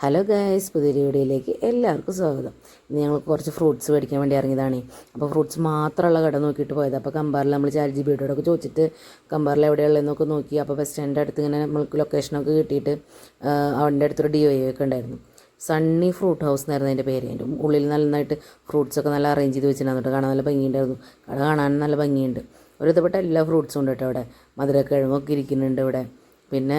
Hello guys, പുതിയൊരു വീഡിയോയിലേക്ക് എല്ലാവർക്കും സ്വാഗതം. ഇന്ന് ഞങ്ങൾ കുറച്ച് ഫ്രൂട്ട്സ് മേടിക്കാൻ വേണ്ടി ഇറങ്ങിയതാണ്. അപ്പോൾ ഫ്രൂട്ട്സ് മാത്രമുള്ള കട നോക്കിയിട്ട് പോയത്. അപ്പോൾ കമ്പാറിൽ നമ്മൾ ചാറ്റ് ചോദിച്ചിട്ട് കമ്പാറിൽ എവിടെയുള്ളതെന്നൊക്കെ നോക്കി. അപ്പോൾ ബസ് സ്റ്റാൻഡിൻ്റെ അടുത്ത് ഇങ്ങനെ നമ്മൾക്ക് ലൊക്കേഷനൊക്കെ കിട്ടിയിട്ട് അവൻ്റെ അടുത്തൊരു DIY ഒക്കെ ഉണ്ടായിരുന്നു. സണ്ണി ഫ്രൂട്ട് ഹൗസ് എന്നായിരുന്നു അതിൻ്റെ പേര്. അതിൻ്റെ ഉള്ളിൽ നന്നായിട്ട് ഫ്രൂട്ട്സൊക്കെ നല്ല അറേഞ്ച് ചെയ്ത് വെച്ചിട്ടുണ്ടായിരുന്നു. കാണാൻ നല്ല ഭംഗിയുണ്ടായിരുന്നു. കട കാണാൻ നല്ല ഭംഗിയുണ്ട്. ഒരുവിധപ്പെട്ട എല്ലാ ഫ്രൂട്ട്സും ഉണ്ട് കേട്ടോ അവിടെ. മധുരക്കിഴങ്ങൊക്കെ ഇരിക്കുന്നുണ്ട് ഇവിടെ. പിന്നെ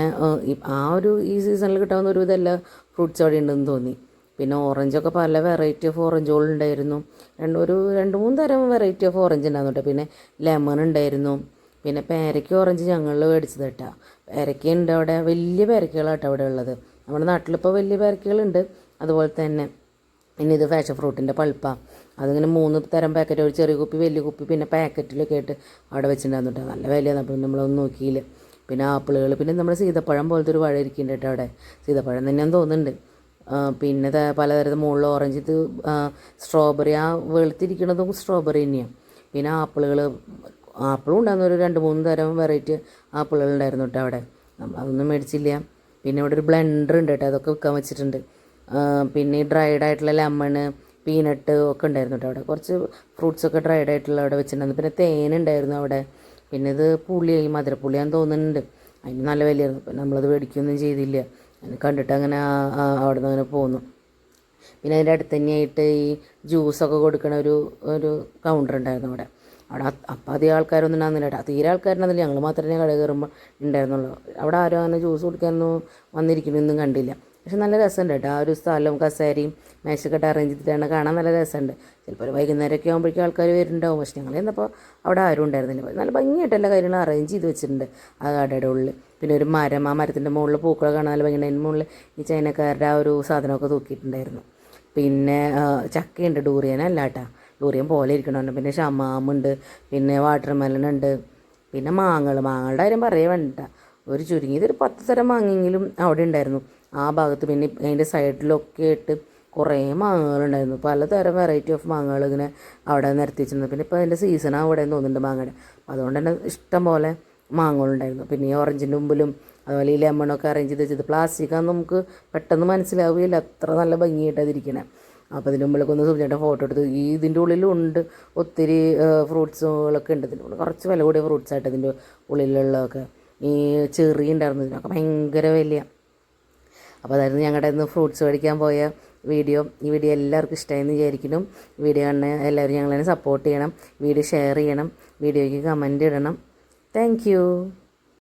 ഈ സീസണിൽ കിട്ടാവുന്ന ഒരുവിധം എല്ലാ ഫ്രൂട്ട്സ് അവിടെ ഉണ്ടെന്ന് തോന്നി. പിന്നെ ഓറഞ്ചൊക്കെ പല വെറൈറ്റി ഓഫ് ഓറഞ്ചുകളുണ്ടായിരുന്നു. രണ്ട് മൂന്ന് തരം വെറൈറ്റി ഓഫ് ഓറഞ്ച് ഉണ്ടായിരുന്നു കേട്ടോ. പിന്നെ ലെമൺ ഉണ്ടായിരുന്നു. പിന്നെ പേരയ്ക്ക ഓറഞ്ച് ഞങ്ങൾ മേടിച്ചത് കേട്ടോ. പേരയ്ക്ക ഉണ്ട് അവിടെ, വലിയ പേരയ്ക്കകളാട്ടോ അവിടെ ഉള്ളത്. നമ്മുടെ നാട്ടിലിപ്പോൾ വലിയ പേരയ്ക്കകളുണ്ട്. അതുപോലെ തന്നെ പിന്നെ ഇത് ഫാഷൻ ഫ്രൂട്ടിൻ്റെ പൾപ്പാണ്. അതിങ്ങനെ 3 തരം പാക്കറ്റ്, ഒരു ചെറിയ കുപ്പി, വലിയ കുപ്പി, പിന്നെ പാക്കറ്റിലൊക്കെ ആയിട്ട് അവിടെ വെച്ചിട്ടുണ്ടായിരുന്നു കേട്ടോ. നല്ല വിലയാണ്. അപ്പോൾ നമ്മളൊന്നും നോക്കിയില്ല. പിന്നെ ആപ്പിളുകൾ, പിന്നെ നമ്മുടെ സീതപ്പഴം പോലത്തെ ഒരു പഴം ഇരിക്കുന്നുണ്ട് കേട്ടോ അവിടെ. സീതപ്പഴം തന്നെയാണെന്ന് തോന്നുന്നുണ്ട്. പിന്നെ പലതരത്തിൽ മുകളിൽ ഓറഞ്ച്, ഇത് സ്ട്രോബെറി, ആ വെളുത്തിരിക്കുന്നതും സ്ട്രോബെറി തന്നെയാണ്. പിന്നെ ആപ്പിളും ഉണ്ടായിരുന്നു. ഒരു 2-3 തരം വെറൈറ്റി ആപ്പിളുകൾ ഉണ്ടായിരുന്നു കേട്ടോ അവിടെ. അതൊന്നും മേടിച്ചില്ല. പിന്നെ ഇവിടെ ഒരു ബ്ലെൻഡർ ഉണ്ട് കേട്ടോ, അതൊക്കെ വിൽക്കാൻ വെച്ചിട്ടുണ്ട്. പിന്നെ ഈ ഡ്രൈഡ് ആയിട്ടുള്ള ലെമണ്, പീനട്ട് ഒക്കെ ഉണ്ടായിരുന്നു കേട്ടോ അവിടെ. കുറച്ച് ഫ്രൂട്ട്സൊക്കെ ഡ്രൈഡ് ആയിട്ടുള്ള അവിടെ വെച്ചിട്ടുണ്ടായിരുന്നു. പിന്നെ തേനുണ്ടായിരുന്നു അവിടെ. പിന്നെ ഇത് മധുരപ്പുളിയാന്ന് തോന്നുന്നുണ്ട്. അതിന് നല്ല വിലയായിരുന്നു. പിന്നെ നമ്മളത് മേടിക്കുകയൊന്നും ചെയ്തില്ല. അതിന് കണ്ടിട്ട് അങ്ങനെ അവിടെ നിന്ന് അങ്ങനെ പോന്നു. പിന്നെ അതിൻ്റെ അടുത്ത് തന്നെയായിട്ട് ഈ ജ്യൂസൊക്കെ കൊടുക്കണ ഒരു കൗണ്ടർ ഉണ്ടായിരുന്നു അവിടെ. അപ്പം അധികം ആൾക്കാരൊന്നും ഉണ്ടാകുന്നില്ല കേട്ടോ. തീരെ ആൾക്കാരുണ്ടാകുന്നില്ല. ഞങ്ങൾ മാത്രമേ കട കയറുമ്പോൾ ഉണ്ടായിരുന്നുള്ളൂ. അവിടെ ആരും അങ്ങനെ ജ്യൂസ് കുടിക്കാനൊന്നും വന്നിരിക്കുന്നൊന്നും കണ്ടില്ല. പക്ഷെ നല്ല രസമുണ്ട് കേട്ടോ. ആ ഒരു സ്ഥലവും കസേരയും മേശക്കെട്ട് അറേഞ്ച് ചെയ്തിട്ടാണ് കാണാൻ നല്ല രസമുണ്ട്. ചിലപ്പോൾ ഒരു വൈകുന്നേരമൊക്കെ ആകുമ്പോഴേക്കും ആൾക്കാർ വരുന്നുണ്ടാവും. പക്ഷെ ഞങ്ങൾ ചെന്നപ്പോൾ അവിടെ ആരും ഉണ്ടായിരുന്നില്ല. നല്ല ഭംഗിയായിട്ട് എല്ലാ കാര്യങ്ങളും അറേഞ്ച് ചെയ്ത് വെച്ചിട്ടുണ്ട് ആ കടയുടെ ഉള്ളിൽ. പിന്നെ ഒരു മരം, ആ മരത്തിൻ്റെ മുകളിൽ പൂക്കൾ കാണാൻ നല്ല ഭംഗിയുണ്ട്. അതിന് മുകളിൽ ഈ ചൈനക്കാരുടെ ആ ഒരു സാധനമൊക്കെ തൂക്കിയിട്ടുണ്ടായിരുന്നു. പിന്നെ ചക്കയുണ്ട്, ഡൂറിയൻ അല്ല കേട്ടോ, ഡൂറിയൻ പോലെ ഇരിക്കണുണ്ട്. പിന്നെ ഷമാമുണ്ട്, പിന്നെ വാട്ടർ മെലൺ ഉണ്ട്, പിന്നെ മാങ്ങളുടെ കാര്യം പറയുക വേണ്ട. ഒരു ചുരുങ്ങിയത് ഒരു 10 തരം മാങ്ങെങ്കിലും അവിടെ ഉണ്ടായിരുന്നു ആ ഭാഗത്ത്. പിന്നെ അതിൻ്റെ സൈഡിലൊക്കെ ആയിട്ട് കുറേ മാങ്ങകളുണ്ടായിരുന്നു. പലതരം വെറൈറ്റി ഓഫ് മാങ്ങകൾ ഇങ്ങനെ അവിടെ നിരത്തി വെച്ചിരുന്നു. പിന്നെ ഇപ്പോൾ അതിൻ്റെ സീസൺ അവിടെ തോന്നുന്നുണ്ട് മാങ്ങയുടെ. അതുകൊണ്ട് തന്നെ ഇഷ്ടം പോലെ മാങ്ങകളുണ്ടായിരുന്നു. പിന്നെ ഈ ഓറഞ്ചിൻ്റെ മുമ്പിലും അതുപോലെ ഈ ലെമണൊക്കെ അറേഞ്ച് ചെയ്ത് വെച്ചത് പ്ലാസ്റ്റിക്കാന്ന് നമുക്ക് പെട്ടെന്ന് മനസ്സിലാവുകയില്ല, അത്ര നല്ല ഭംഗിയായിട്ടതിരിക്കണേ. അപ്പോൾ ഇതിൻ്റെ മുമ്പിലൊക്കെ ഒന്ന് സൂചിച്ചിട്ട് ഫോട്ടോ എടുത്ത്. ഇതിൻ്റെ ഉള്ളിലും ഉണ്ട് ഒത്തിരി ഫ്രൂട്ട്സുകളൊക്കെ ഉണ്ട്. ഇതിൻ്റെ ഉള്ളിൽ കുറച്ച് വില കൂടിയ ഫ്രൂട്ട്സായിട്ട് ഇതിൻ്റെ ഉള്ളിലുള്ളതൊക്കെ. ഈ ചെറി ഉണ്ടായിരുന്നു, ഇതിനൊക്കെ ഭയങ്കര വില. അപ്പോൾ അതായിരുന്നു ഞങ്ങളുടെ ഇന്ന് ഫ്രൂട്ട്സ് മേടിക്കാൻ പോയ വീഡിയോ. ഈ വീഡിയോ എല്ലാവർക്കും ഇഷ്ടമായെന്ന് വിചാരിക്കുന്നു. വീഡിയോ കാണുന്ന എല്ലാവരും ഞങ്ങളെ സപ്പോർട്ട് ചെയ്യണം, വീഡിയോ ഷെയർ ചെയ്യണം, വീഡിയോയ്ക്ക് കമൻറ്റ് ഇടണം. താങ്ക്